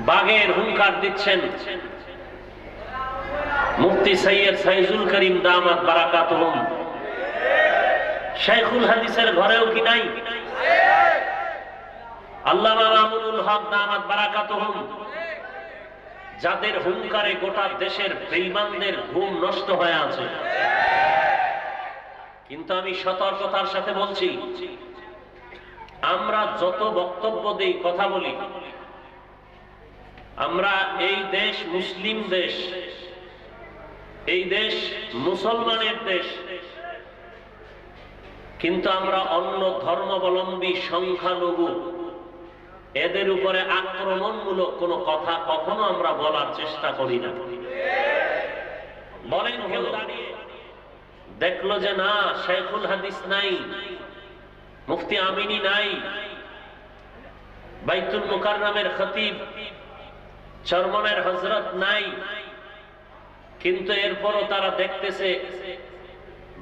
বাগের হুঙ্কার দিচ্ছেন মুফতি সৈয়দ ফাইজুল করিম দামাত বারাকাতুহুম। শাইখুল হাদিসের ঘরেও কি নাই? আল্লামা মামুনুল হক দামাত বারাকাতুহুম, যাদের হুঙ্কারে গোটা দেশের বেঈমানদের ঘুম নষ্ট হয়ে আছে। কিন্তু আমি সতর্কতার সাথে বলছি, আমরা যত বক্তব্য দেই, কথা বলি, আমরা এই দেশ মুসলিম দেশ, এই দেশ মুসলমানের দেশ, কিন্তু আমরা অন্য ধর্মাবলম্বী সংখ্যালঘু এদের উপরে আক্রমণমূলক কোনো কথা কখনো আমরা বলার চেষ্টা করি না। বলেন কেউ দাঁড়িয়ে দেখলো যে না, শাইখুল হাদিস নাই, মুফতি আমিনী নাই, বাইতুল মুকাররমের খতিব চরমনের হযরত নাই, কিন্তু এরপরও তারা দেখতেছে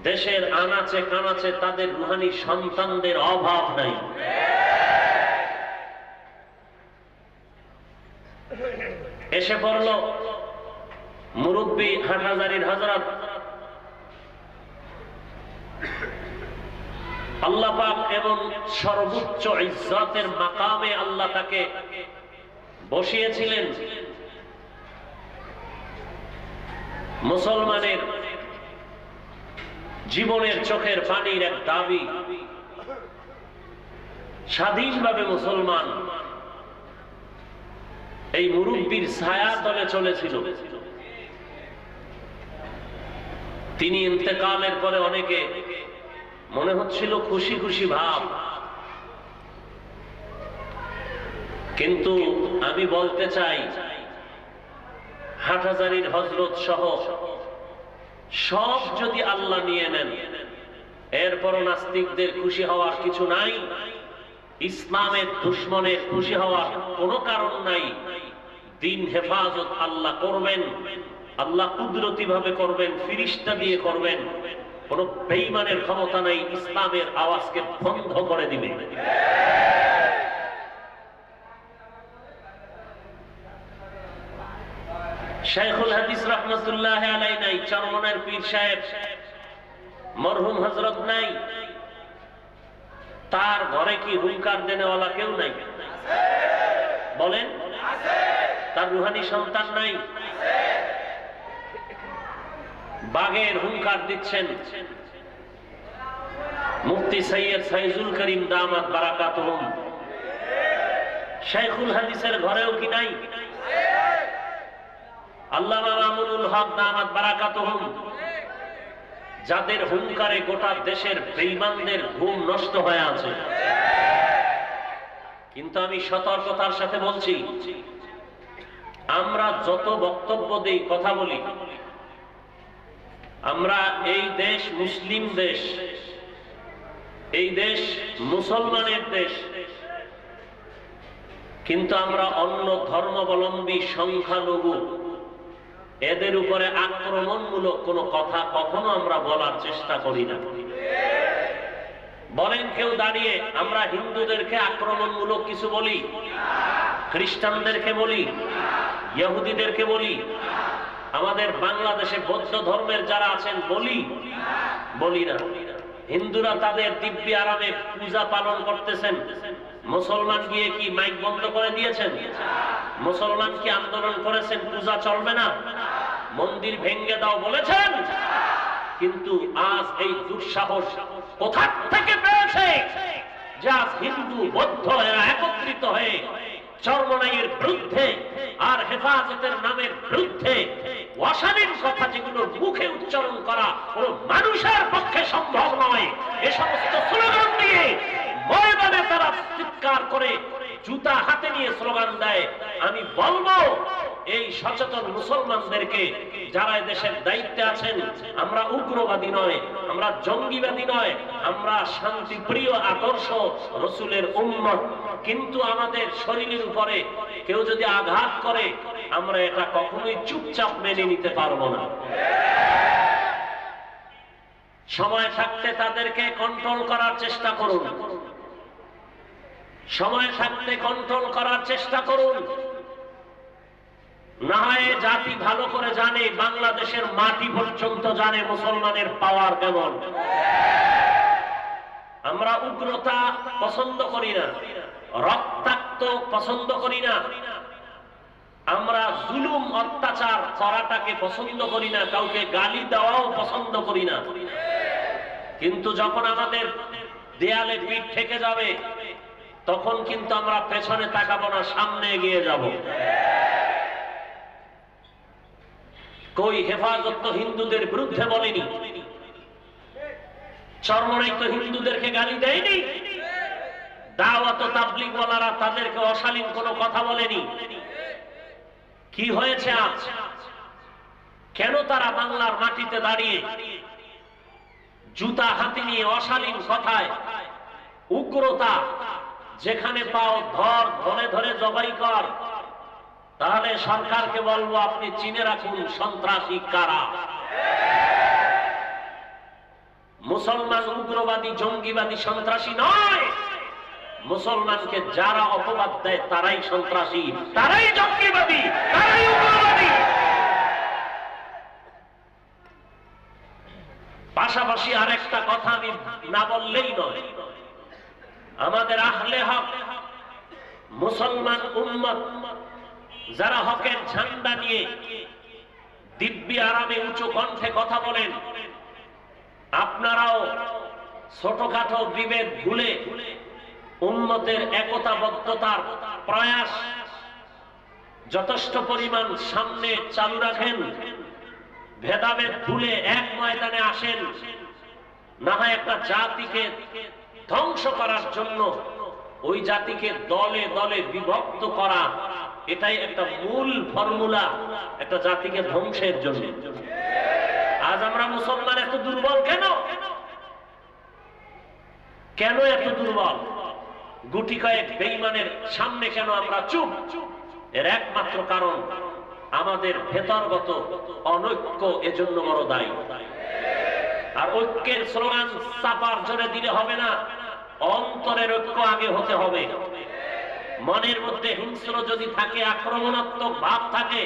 দেশের আনাচে কানাচে তাদের রুহানি সন্তানদের অভাব নাই। এসে পড়ল মুরব্বী হাটহাজারীর হযরত, আল্লাহ পাক এবং সর্বোচ্চ ইজ্জতের মাকামে আল্লাহ তাকে বসিয়েছিলেন। মুসলমানের জীবনের চোখের পানির এক দাবি, স্বাধীনভাবে মুসলমান এই মুরব্বীর ছায়া তলে চলেছিল। তিনি ইন্তেকালের পরে অনেকে মনে হচ্ছিল খুশি খুশি ভাব, কিন্তু আমি বলতে চাই হাটহাজারীর হযরত সহ সব যদি আল্লাহ নিয়ে নেন, এরপরও নাস্তিকদের খুশি হওয়ার কিছু নাই, ইসলামের দুশমনের খুশি হওয়ার কোনো কারণ নাই। দিন হেফাজত আল্লাহ করবেন, আল্লাহ কুদরতি ভাবে করবেন, ফিরিস্তা দিয়ে করবেন। কোন বেঈমানের ক্ষমতা নাই ইসলামের আওয়াজকে বন্ধ করে দিবে। শাইখুল হাদিস রাহমাতুল্লাহ আলাইহি নাই, চরমনের পীর সাহেব মরহুম হযরত নাই, তার ঘরে কি হুঙ্কার দেনেওয়ালা কেউ নাই? বলেন, তার রুহানি সন্তান নাই? বাগের হুঙ্কার দিচ্ছেন মুফতি সৈয়দ ফাইজুল করিম দামাত বারাকাতুহুম। শাইখুল হাদিসের ঘরেও কি নাই? আল্লামা মামুনুল হক দামাত বারাকাতুহুম, যাদের হুঙ্কারে গোটা দেশের বেঈমানদের ঘুম নষ্ট হয়ে আছে। কিন্তু আমি সতর্কতার সাথে বলছি, আমরা যত বক্তব্য দেই, কথা বলি, আমরা এই দেশ মুসলিম দেশ, এই দেশ মুসলমানের দেশ, কিন্তু আমরা অন্য ধর্মাবলম্বী সংখ্যালঘু এদের উপরে আক্রমণমূলক কোনো কথা কখনো আমরা বলার চেষ্টা করি না। বলেন কেউ দাঁড়িয়ে আমরা হিন্দুদেরকে আক্রমণমূলক কিছু বলি? খ্রিস্টানদেরকে বলি? ইহুদিদেরকে বলি? আমাদের বাংলাদেশে বৌদ্ধ ধর্মের যারা আছেন বলি? বলি না। হিন্দুরা তাদের দিব্য আরামে পূজা পালন করতেছেন, মুসলমান গিয়ে কি মাইক বন্ধ করে দিয়েছেন? মুসলমান কি আন্দোলন করেছেন পূজা চলবে না, মন্দির ভেঙে দাও বলেছেন? কিন্তু আজ এই দুঃসাহস কোথা থেকে পেয়েছে যে আজ হিন্দু বৌদ্ধ এরা একত্রিত হয়ে চরমনাইয়ের বিরুদ্ধে আর হেফাজতের নামের বিরুদ্ধে অশালীন কথা যেগুলো মুখে উচ্চারণ করা কোন মানুষের পক্ষে সম্ভব নয়, এ সমস্ত স্লোগান দিয়ে ময়দানে তারা চিৎকার করে জুতা হাতে নিয়ে স্লোগান দেয়। আমি বলবো এই সচেতন মুসলমানদেরকে, যারা দেশের দায়িত্বে আছেন, আমরা উগ্রবাদী নয়, আমরা জঙ্গিবাদী নয়, আমরা শান্তিপ্রিয় আদর্শ রাসূলের উম্মত, কিন্তু আমাদের শরীরের উপরে কেউ যদি আঘাত করে আমরা এটা কখনোই চুপচাপ মেনে নিতে পারবো না। সময় থাকতে তাদেরকে কন্ট্রোল করার চেষ্টা করুন, সময় থাকতে কন্ট্রোল করার চেষ্টা করুন। না হয় জাতি ভালো করে জানে, বাংলাদেশের মাটি পর্যন্ত জানে মুসলমানের পাওয়ার কেমন। আমরা উগ্রতা পছন্দ করি না, রক্তাক্ত পছন্দ করি না, আমরা জুলুম অত্যাচার করাটাকে পছন্দ করি না, কাউকে গালি দেওয়াও পছন্দ করি না। কিন্তু যখন আমাদের দেয়ালে পিঠ ঠেকে যাবে তখন কিন্তু আমরা পেছনে তাকাবো না, সামনে এগিয়ে যাব। কই হেফাজত তো হিন্দুদের বিরুদ্ধে বলেনি, চরমনাই তো হিন্দুদেরকে গালি দেয়নি, দাওয়াত ও তাবলীগ ওয়ালারা তাদেরকে অশালীন কোনো কথা বলেনি। কি হয়েছে আজ? কেন তারা বাংলার মাটিতে দাঁড়িয়ে জুতা হাতে নিয়ে অশালীন কথায়, উগ্রতা, যেখানে পাও ধর, ধরে ধরে জবাই কর? তাহলে সরকারকে বলবো আপনি চিনে রাখুন সন্ত্রাসী কারা। মুসলমান উগ্রবাদী, জঙ্গিবাদী, সন্ত্রাসী নয়। মুসলমানকে যারা অপবাদ দেয় তারাই সন্ত্রাসী, তারাই জঙ্গিবাদী, তারাই উগ্রবাদী। পাশাপাশি আরেকটা কথা আমি না বললেই নয়, আমাদের আহলে হক মুসলমান উম্মত যারা হকের ঝান্ডা নিয়ে দিব্যি আরামে উঁচু কণ্ঠে কথা বলেন, আপনারাও ছোটখাটো বিভেদ ভুলে উম্মতের একতাবদ্ধতার প্রয়াস যথেষ্ট পরিমাণ সামনে চালু রাখেন। ভেদাভেদ ভুলে এক ময়দানে আসেন। না হয় একটা জাতিকে ধ্বংস করার জন্য ওই জাতিকে দলে দলে বিভক্ত করা, এটাই একটা মূল ফর্মুলা একটা জাতিকে ধ্বংসের জন্য। আজ আমরা মুসলমান এত দুর্বল কেন? কেন এত দুর্বল? গুটি কয়েক বেঈমানের সামনে কেন আমরা চুপ? এর একমাত্র কারণ আমাদের ভেতরগত অনৈক্য, এজন্য বড় দায়ী। আর ঐক্যের স্লোগান চাপার জোরে দিলে হবে না, অন্তরের ঐক্য আগে হতে হবে। মনের মধ্যে হিংস্র যদি থাকে, আক্রমণাত্মক ভাব থাকে,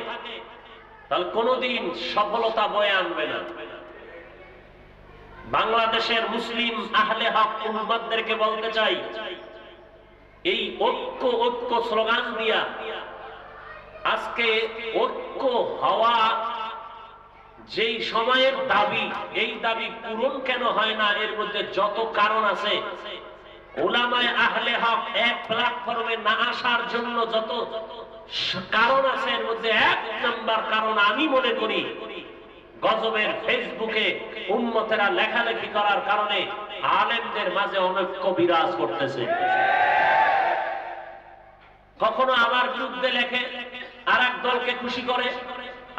তাহলে কোনোদিন সফলতা বয়ে আনবে না। বাংলাদেশের মুসলিম আহলে হক উম্মতদেরকে বলতে চাই, এই ঐক্য ঐক্য স্লোগান দিয়া আজকে ঐক্য হওয়া যেই সময়ের দাবি, এই দাবি পূরণ কেন হয় না? এর মধ্যে যত কারণ আছে, উলামায়ে আহলে হক এক প্ল্যাটফর্মে না আসার জন্য যত কারণ আছে, এর মধ্যে এক নাম্বার কারণ আমি মনে করি গজবের ফেসবুকে উম্মতেরা লেখালেখি করার কারণে আলেমদের মাঝে অনৈক্য বিরাজ করতেছে। কখনো আমার বিরুদ্ধে লেখে আর এক দলকে খুশি করে,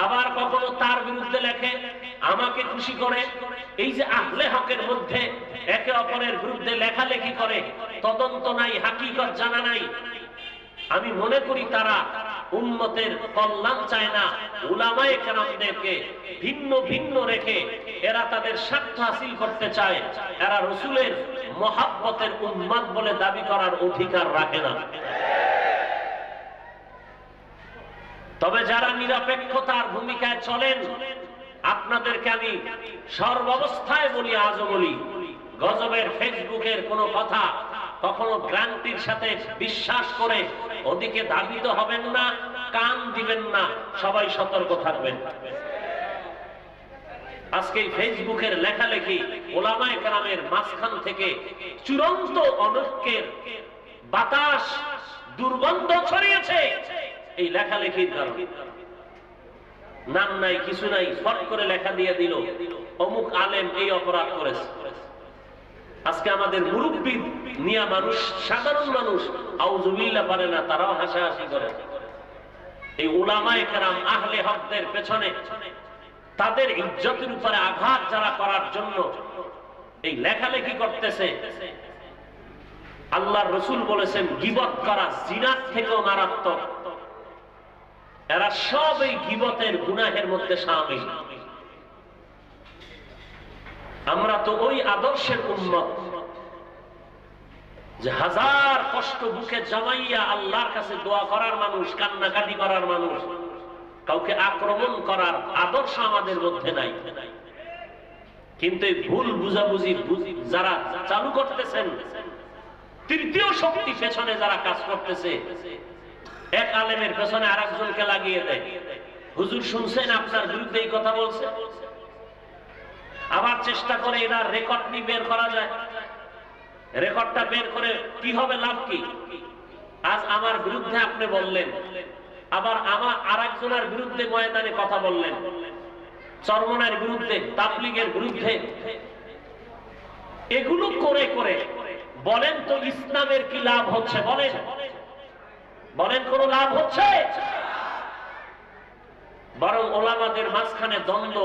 আবার কখনো তার বিরুদ্ধে লেখে আমাকে খুশি করে। এই যে আহলে হকের মধ্যে একে অপরের বিরুদ্ধে লেখালেখি করে, তদন্ত নাই, হাকিকত জানা নাই। আমি মনে করি তারা উম্মতের কল্যাণ চায় না। উলামায়ে কেরামদেরকে ভিন্ন ভিন্ন রেখে এরা তাদের স্বার্থ হাসিল করতে চায়। এরা রাসূলের মহাব্বতের উম্মত বলে দাবি করার অধিকার রাখে না। তবে যারা নিরপেক্ষতার ভূমিকায় চলেন, আপনাদেরকে আমি সর্বাবস্থায় বলি, আজও বলি, গজবের ফেসবুকের কোনো কথা কখনো গ্রান্টির সাথে বিশ্বাস করে ওদিকে ধাবিত হবেন না, কান দিবেন না। সবাই সতর্ক থাকবেন। আজকে ফেসবুকের লেখালেখি উলামায়ে কেরামের মাঝখান থেকে চূড়ান্ত অনৈক্যের বাতাস, দুর্গন্ধ ছড়িয়েছে এই লেখালেখির কারণে। নাম নাই, কিছু নাই, ফট করে লেখা দিয়ে দিল অমুক আলেম এই অপরাধ করেছে। আজকে আমাদের মুরব্বী নিয়া মানুষ, সাধারণ মানুষ আউযুবিল্লাহ পারে না, তারাও হাসাহাসি করে। এই উলামায়ে কেরাম আহলে হকদের পেছনে তাদের ইজ্জতের উপরে আঘাত যারা করার জন্য এই লেখালেখি করতেছে, আল্লাহর রাসূল বলেছেন গীবত করা জিনার থেকেও মারাত্মক। এরা সব এই গীবতের গুনাহের মধ্যে শামিল। আমরা তো ওই আদর্শের উম্মত যে হাজার কষ্ট বুকে জমাইয়া আল্লাহর কাছে দোয়া করার মানুষ, কান্নাকাটি করার মানুষ, কাউকে আক্রমণ করার আদর্শ আমাদের মধ্যে নাই, কিন্তু এই ভুল বুঝাবুঝি যারা চালু করতেছেন, তৃতীয় শক্তি পেছনে যারা কাজ করতেছে, এক আলেমের পেছনে আরেকজনকে লাগিয়ে দেয়। হুজুর শুনছেন আপনার বিরুদ্ধে এই কথা বলছে, আবার চেষ্টা করে এনার রেকর্ড নিয়ে বের করা যায়। রেকর্ডটা বের করে কি হবে, লাভ কি? আজ আমার বিরুদ্ধে আপনি বললেন, আবার আমার আরেকজনের বিরুদ্ধে ময়দানে কথা বললেন, চরমনের বিরুদ্ধে, তাবলীগের বিরুদ্ধে। এগুলো করে করে বলেন তো ইসলামের কি লাভ হচ্ছে? বলেন বলেন, কোন লাভ হচ্ছে? বরং ওলামাদের মাঝখানে দ্বন্দ্ব,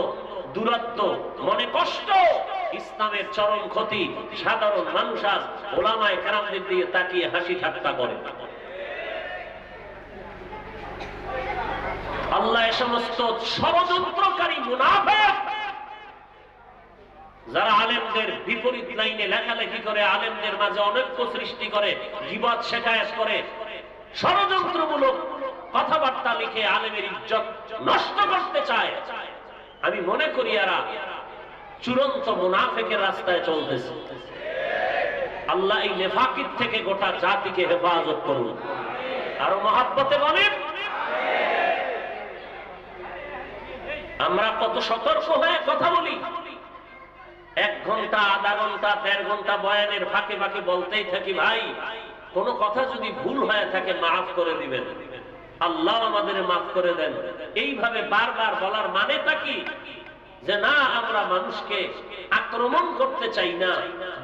দূরত্ব, মনে কষ্ট, ইসলামের চরম ক্ষতি। সাধারণ মানুষ আজ ওলামায়ে কেরামদের দিকে তাকিয়ে হাসি ঠাট্টা করে। আল্লাহ এ সমস্ত ষড়যন্ত্রকারী মুনাফিক যারা আলেমদের বিপরীত লাইনে লেখালেখি করে, আলেমদের মাঝে অনৈক্য সৃষ্টি করে, গীবত শেখায়েত করে, ষড়যন্ত্রমূলক কথাবার্তা লিখে আলেমের ইজ্জত নষ্ট করতে চায়, আমি মনে করি এরা চূড়ান্ত মুনাফিকের রাস্তায় চলতেছে। আল্লাহ এই নেফাকিত থেকে গোটা জাতিকে হেফাজত করুন। আরো মহাব্বতে বলেন। আমরা কত সতর্ক হয়ে কথা বলি, 1 ঘন্টা, আধা ঘন্টা, 1.5 ঘন্টা বয়ানের ফাঁকে ফাঁকে বলতেই থাকি, ভাই কোন কথা যদি ভুল হয়ে থাকে মাফ করে দিবেন, আল্লাহ আমাদের মাফ করে দেন। এইভাবে বারবার বলার মানেটা কি? যে না, আমরা মানুষকে আক্রমণ করতে চাই না,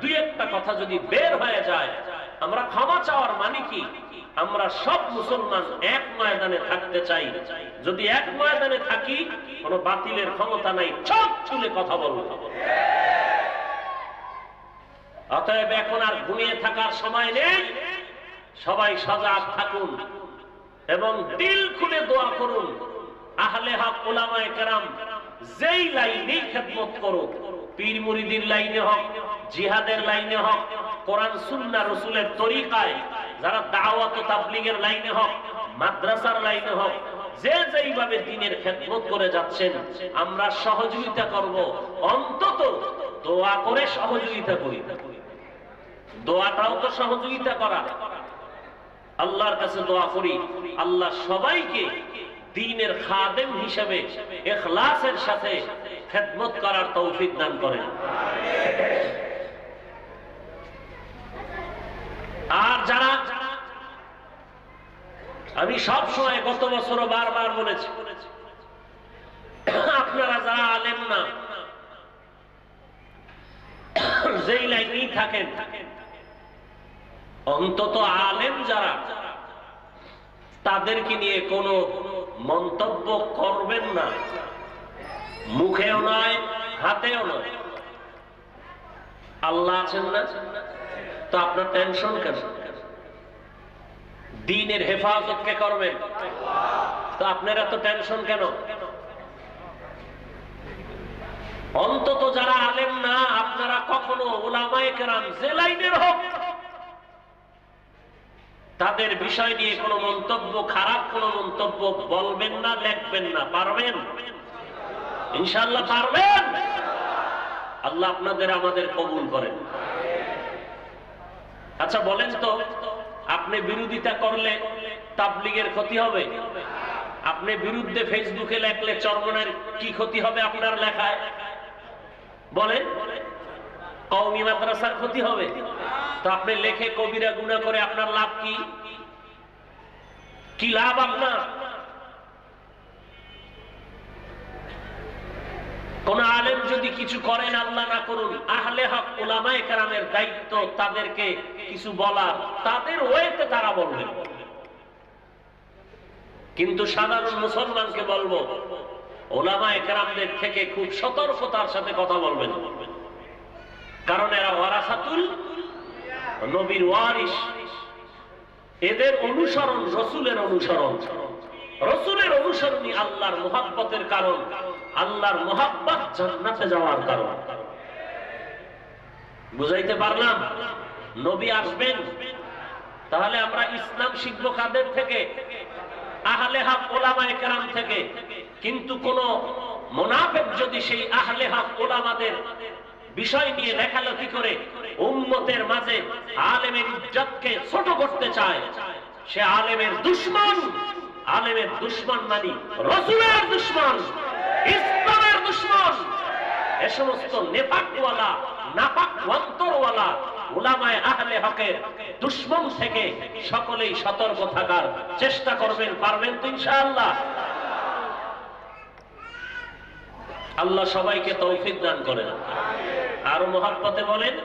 2-1টা কথা যদি বের হয়ে যায় আমরা ক্ষমা চাওয়ার মানে কি? আমরা সব মুসলমান এক ময়দানে থাকতে চাই। যদি এক ময়দানে থাকি, কোন বাতিলের ক্ষমতা নাই, চোখ খুলে কথা বলবো। অতএব এখন আর ঘুমিয়ে থাকার সময় নেই, সবাই সজাগ থাকুন এবং দিল খুলে দোয়া করুন। আহলে হক উলামায়ে কেরাম যেই লাইনে খেদমত করুক, পীর মুরিদির লাইনে হোক, জিহাদের লাইনে হোক, কোরআন সুন্নাহ রাসূলের তরিকায় যারা দাওয়াত ও তাবলীগের লাইনে হোক, মাদ্রাসার লাইনে হোক, যে যেইভাবে দ্বীনের খেদমত করে যাচ্ছেন, আমরা সহযোগিতা করব। অন্তত দোয়া করে সহযোগিতা করি। দোয়াটাও তো সহযোগিতা করা। আল্লাহর কাছে দোয়া করি, আল্লাহ সবাইকে দ্বীনের খাদেম হিসেবে ইখলাসের সাথে খেদমত করার তৌফিক দান করেন। আর যারা, আমি সব সময় গত বছরও বারবার বলেছি, আপনারা যারা আলেম না, যেই লাইনেই থাকেন, অন্তত আলেম যারা, তাদেরকে নিয়ে কোনো মন্তব্য করবেন না, মুখেও নয়, হাতেও নয়। আল্লাহ আছেন না, তো আপনার টেনশন কেন? দ্বীনের হেফাজত কে করবেন, তো আপনারা তো টেনশন কেন? অন্তত যারা আলেম না, আপনারা কখনো উলামায়ে কেরাম যে লাইনের হোক, তাদের বিষয় নিয়ে কোনো মন্তব্য, খারাপ কোনো মন্তব্য বলবেন না, লিখবেন না। পারবেন? ইনশাআল্লাহ পারবেন। আল্লাহ আপনাদের আমাদের কবুল করেন। আচ্ছা বলেন তো, আপনি বিরোধিতা করলে তাবলীগের ক্ষতি হবে? আপনি বিরুদ্ধে ফেসবুকে লেখলে চরমনের কি ক্ষতি হবে আপনার লেখায়? বলেন। কওমি মাদ্রাসার ক্ষতি হবে? তো আপনি লেখে কবিরা গুনাহ করে আপনার লাভ কি? কি লাভ আপনার? কোন আলেম যদি কিছু করেন, আল্লাহ না করুন, আহলে হক উলামায়ে কেরামের দায়িত্ব তাদেরকে কিছু বলার, তাদের ওয়েতে তারা বলবেন। কিন্তু সাধারণ মুসলমানকে বলবো, উলামায়ে কেরামদের থেকে খুব সতর্কতার সাথে কথা বলবেন, কারণ এরা ওয়ারাসাতুল নবীর ওয়ারিস। এদের অনুসরণ রাসূলের অনুসরণ, রাসূলের অনুসরণই আল্লাহর মুহাব্বতের কারণ, আল্লাহর মুহাব্বত জান্নাতে যাওয়ার কারণ। বুঝাইতে পারলাম? নবী আসবেন, তাহলে আমরা ইসলাম শিখবো কাদের থেকে? আহলে হক উলামায়ে কেরাম থেকে। কিন্তু কোন মুনাফিক যদি সেই আহলে হক উলামাদের বিষয় নিয়ে লেখালেখি করে উম্মতের মাঝে আলেমের ইজ্জতকে ছোট করতে চায়, সে আলেমের দুশমন। আলেমের দুশমন মানে রাসূলের দুশমন, ইসলামের দুশমন। এ সমস্ত নেফাকওয়ালা, নাপাক অন্তরওয়ালা উলামায়ে আহলে হকের দুশমন থেকে সকলেই সতর্ক থাকার চেষ্টা করবেন। পারবেন তো ইনশাআল্লাহ? আল্লাহ সবাইকে তৌফিক দান করেন। আরো মহব্বতে বলেন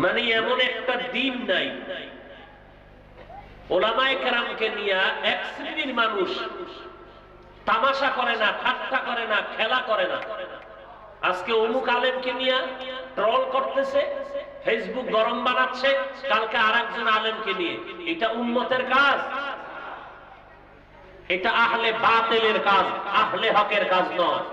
মানে এমন একটা দিন নাই উলামায়ে কেরামকে নিয়ে এক শ্রেণীর মানুষ তামাশা করে না, ঠাট্টা করে না, খেলা করে না। আজকে অমুক আলেমকে নিয়ে ট্রল করতেছে, ফেসবুক গরম বানাচ্ছে, কালকে আরেকজন আলেমকে নিয়ে। এটা উম্মতের কাজ, এটা আহলে বাতিলের কাজ, আহলে হকের কাজ নয়।